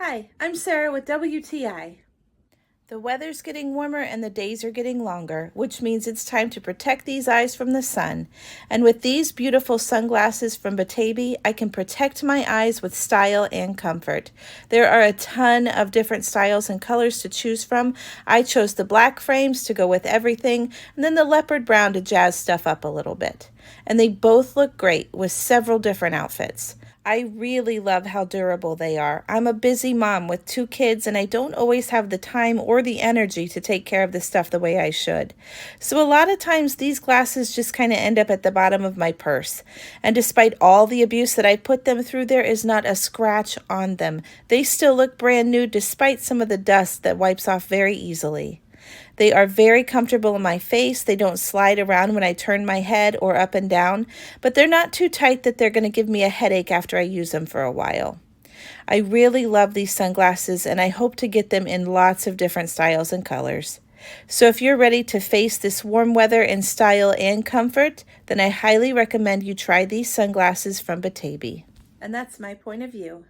Hi, I'm Sarah with WTI. The weather's getting warmer and the days are getting longer, which means it's time to protect these eyes from the sun. And with these beautiful sunglasses from BUTABY, I can protect my eyes with style and comfort. There are a ton of different styles and colors to choose from. I chose the black frames to go with everything, and then the leopard brown to jazz stuff up a little bit. And they both look great with several different outfits. I really love how durable they are. I'm a busy mom with 2 kids and I don't always have the time or the energy to take care of this stuff the way I should. So a lot of times these glasses just kind of end up at the bottom of my purse. And despite all the abuse that I put them through, there is not a scratch on them. They still look brand new despite some of the dust that wipes off very easily. They are very comfortable in my face. They don't slide around when I turn my head or up and down, but they're not too tight that they're going to give me a headache after I use them for a while. I really love these sunglasses and I hope to get them in lots of different styles and colors. So if you're ready to face this warm weather in style and comfort, then I highly recommend you try these sunglasses from BUTABY. And that's my point of view.